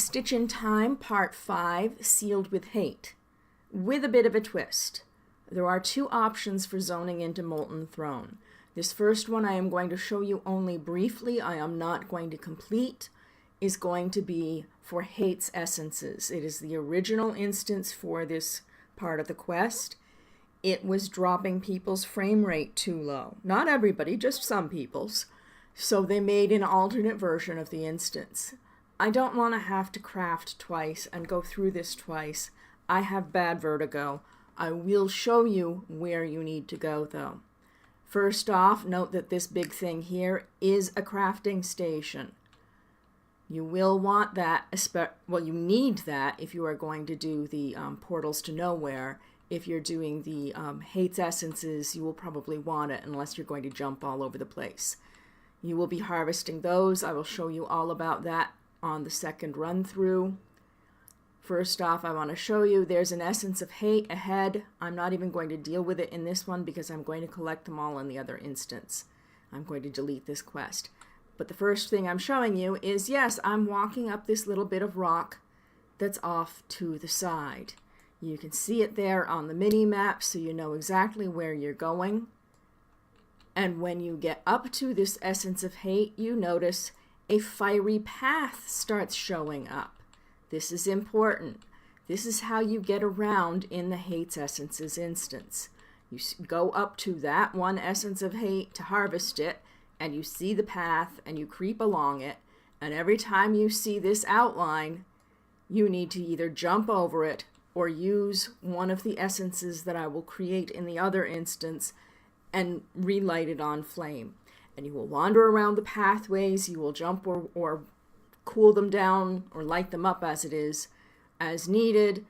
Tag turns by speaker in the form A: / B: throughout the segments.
A: Stitch in Time, Part 5, Sealed with Hate, with a bit of a twist. There are two options for zoning into Molten Throne. This first one I am going to show you only briefly, I am not going to complete, is going to be for Hate's Essences. It is the original instance for this part of the quest. It was dropping people's frame rate too low. Not everybody, just some people's. So they made an alternate version of the instance. I don't want to have to craft twice and go through this twice. I have bad vertigo. I will show you where you need to go though. First off, note that this big thing here is a crafting station. You will want that, well, you need that if you are going to do the portals to nowhere. If you're doing the Hate's Essences, you will probably want it unless you're going to jump all over the place. You will be harvesting those. I will show you all about that on the second run through. First off, I want to show you there's an Essence of Hate ahead. I'm not even going to deal with it in this one because I'm going to collect them all in the other instance. I'm going to delete this quest. But the first thing I'm showing you is, yes, I'm walking up this little bit of rock that's off to the side. You can see it there on the mini-map so you know exactly where you're going. And when you get up to this Essence of Hate, you notice a fiery path starts showing up. This is important. This is how you get around in the Hate's Essences instance. You go up to that one Essence of Hate to harvest it, and you see the path, and you creep along it, and every time you see this outline, you need to either jump over it or use one of the essences that I will create in the other instance and relight it on flame. And you will wander around the pathways, you will jump or cool them down or light them up as it is, as needed,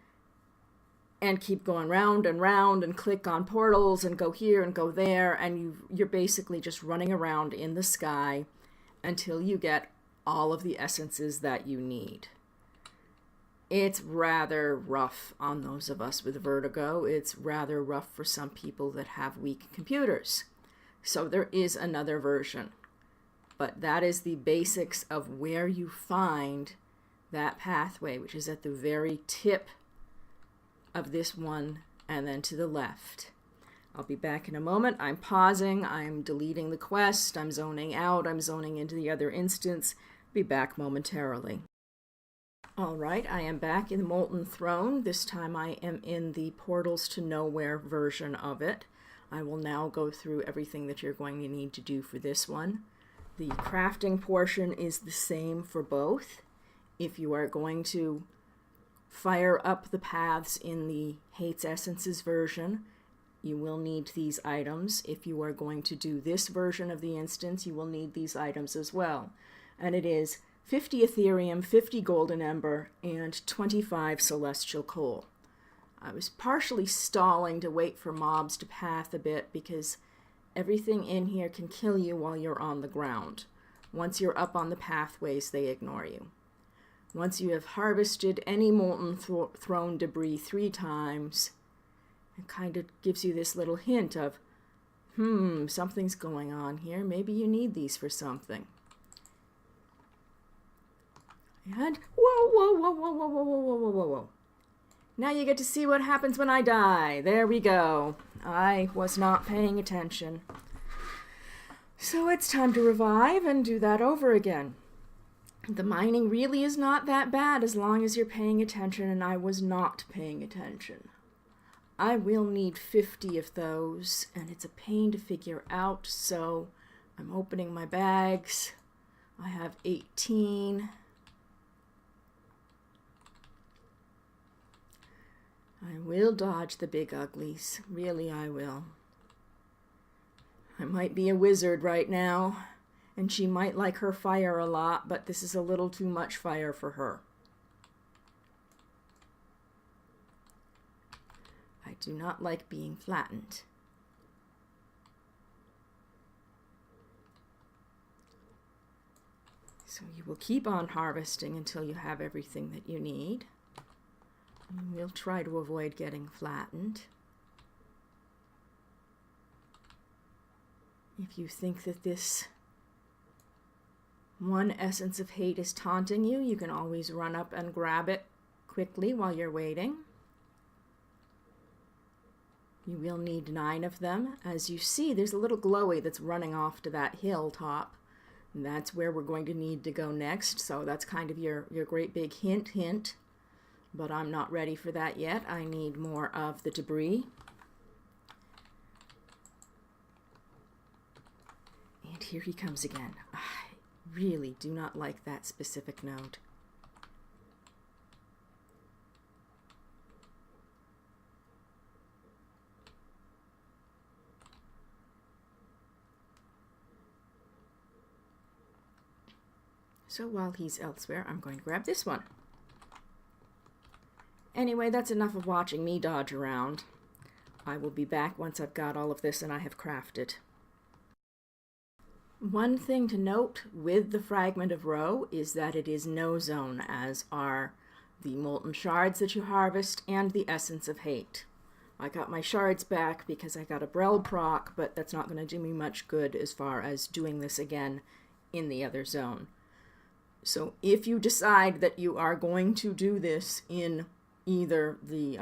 A: and keep going round and round and click on portals and go here and go there, and you're basically just running around in the sky until you get all of the essences that you need. It's rather rough on those of us with vertigo. It's rather rough for some people that have weak computers. So there is another version. But that is the basics of where you find that pathway, which is at the very tip of this one and then to the left. I'll be back in a moment. I'm pausing. I'm deleting the quest. I'm zoning out. I'm zoning into the other instance. Be back momentarily. All right, I am back in Molten Throne. This time I am in the Portals to Nowhere version of it. I will now go through everything that you're going to need to do for this one. The crafting portion is the same for both. If you are going to fire up the paths in the Hate's Essences version, you will need these items. If you are going to do this version of the instance, you will need these items as well. And it is 50 Ethereum, 50 Golden Ember, and 25 Celestial Coal. I was partially stalling to wait for mobs to path a bit because everything in here can kill you while you're on the ground. Once you're up on the pathways, they ignore you. Once you have harvested any Molten Throne debris 3 times, it kind of gives you this little hint of, something's going on here. Maybe you need these for something. And whoa. Now you get to see what happens when I die. There we go. I was not paying attention. So it's time to revive and do that over again. The mining really is not that bad as long as you're paying attention, and I was not paying attention. I will need 50 of those, and it's a pain to figure out, so I'm opening my bags. I have 18. I will dodge the big uglies. Really, I will. I might be a wizard right now, and she might like her fire a lot, but this is a little too much fire for her. I do not like being flattened. So you will keep on harvesting until you have everything that you need. And we'll try to avoid getting flattened. If you think that this one essence of hate is taunting you, you can always run up and grab it quickly while you're waiting. You will need 9 of them. As you see, there's a little glowy that's running off to that hilltop. And that's where we're going to need to go next. So that's kind of your great big hint. But I'm not ready for that yet. I need more of the debris. And here he comes again. I really do not like that specific note. So while he's elsewhere, I'm going to grab this one. Anyway, that's enough of watching me dodge around. I will be back once I've got all of this and I have crafted. One thing to note with the fragment of roe is that it is no zone, as are the molten shards that you harvest and the essence of hate. I got my shards back because I got a Brel proc, but that's not going to do me much good as far as doing this again in the other zone. So if you decide that you are going to do this in either the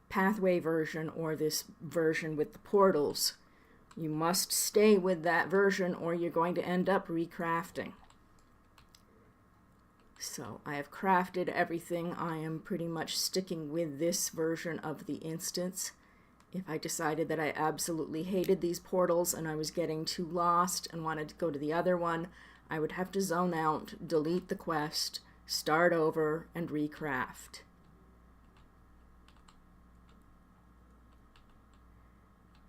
A: pathway version or this version with the portals, you must stay with that version or you're going to end up recrafting. So I have crafted everything. I am pretty much sticking with this version of the instance. If I decided that I absolutely hated these portals and I was getting too lost and wanted to go to the other one, I would have to zone out, delete the quest, start over, and recraft.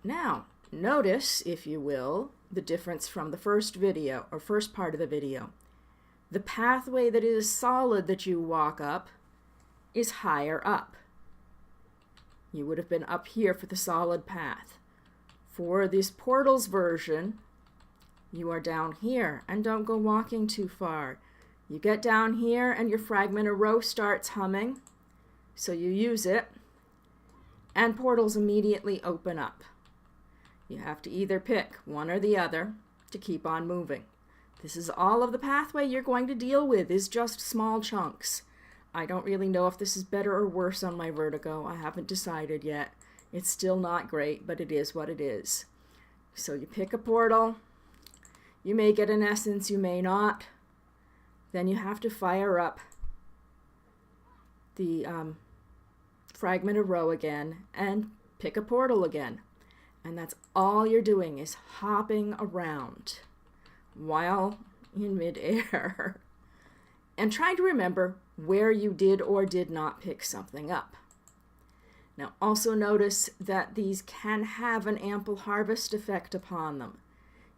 A: Now, notice, if you will, the difference from the first video, or first part of the video. The pathway that is solid that you walk up is higher up. You would have been up here for the solid path. For this portals version, you are down here, and don't go walking too far. You get down here and your fragment of roe starts humming, so you use it, and portals immediately open up. You have to either pick one or the other to keep on moving. This is all of the pathway you're going to deal with, is just small chunks. I don't really know if this is better or worse on my vertigo. I haven't decided yet. It's still not great, but it is what it is. So you pick a portal. You may get an essence, you may not. Then you have to fire up the fragment of roe again and pick a portal again. And that's all you're doing, is hopping around while in midair and trying to remember where you did or did not pick something up. Now also notice that these can have an ample harvest effect upon them.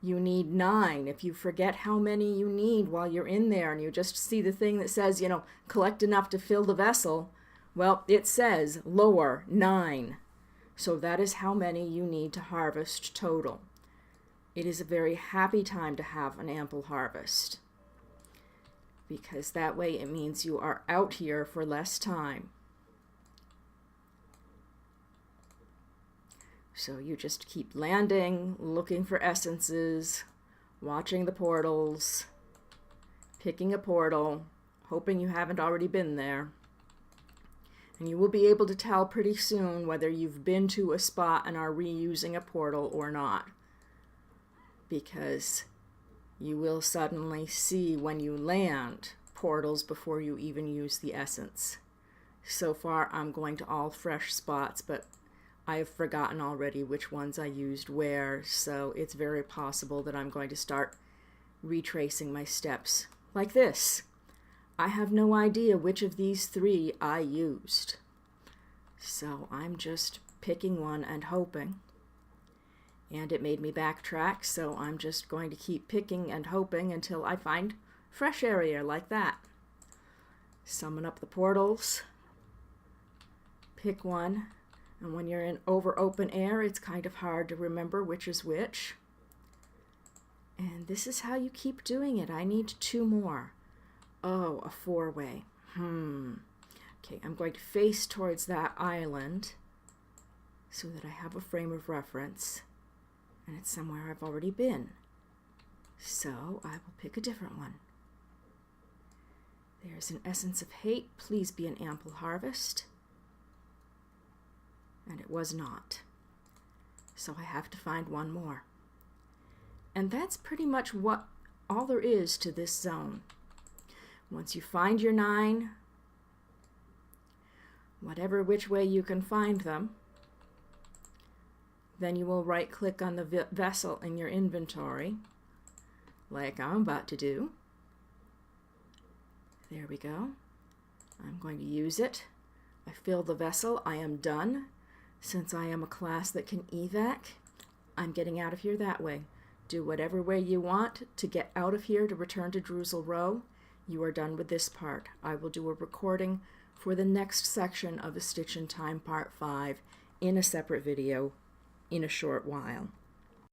A: You need 9. If you forget how many you need while you're in there and you just see the thing that says, collect enough to fill the vessel, well, it says lower 9. So that is how many you need to harvest total. It is a very happy time to have an ample harvest, because that way it means you are out here for less time. So you just keep landing, looking for essences, watching the portals, picking a portal, hoping you haven't already been there. And you will be able to tell pretty soon whether you've been to a spot and are reusing a portal or not, because you will suddenly see when you land portals before you even use the essence. So far I'm going to all fresh spots, but I have forgotten already which ones I used where, so it's very possible that I'm going to start retracing my steps like this. I have no idea which of these 3 I used, so I'm just picking one and hoping. And it made me backtrack, so I'm just going to keep picking and hoping until I find fresh area like that. Summon up the portals, pick one, and when you're in over open air, it's kind of hard to remember which is which. And this is how you keep doing it. I need 2 more. Oh, a 4-way. Okay, I'm going to face towards that island so that I have a frame of reference, and it's somewhere I've already been. So I will pick a different one. There's an essence of hate. Please be an ample harvest. And it was not. So I have to find one more. And that's pretty much all there is to this zone. Once you find your 9, which way you can find them, then you will right-click on the vessel in your inventory, like I'm about to do. There we go. I'm going to use it. I fill the vessel. I am done. Since I am a class that can evac, I'm getting out of here that way. Do whatever way you want to get out of here to return to Druzel Row. You are done with this part. I will do a recording for the next section of A Stitch in Time Part 5 in a separate video in a short while.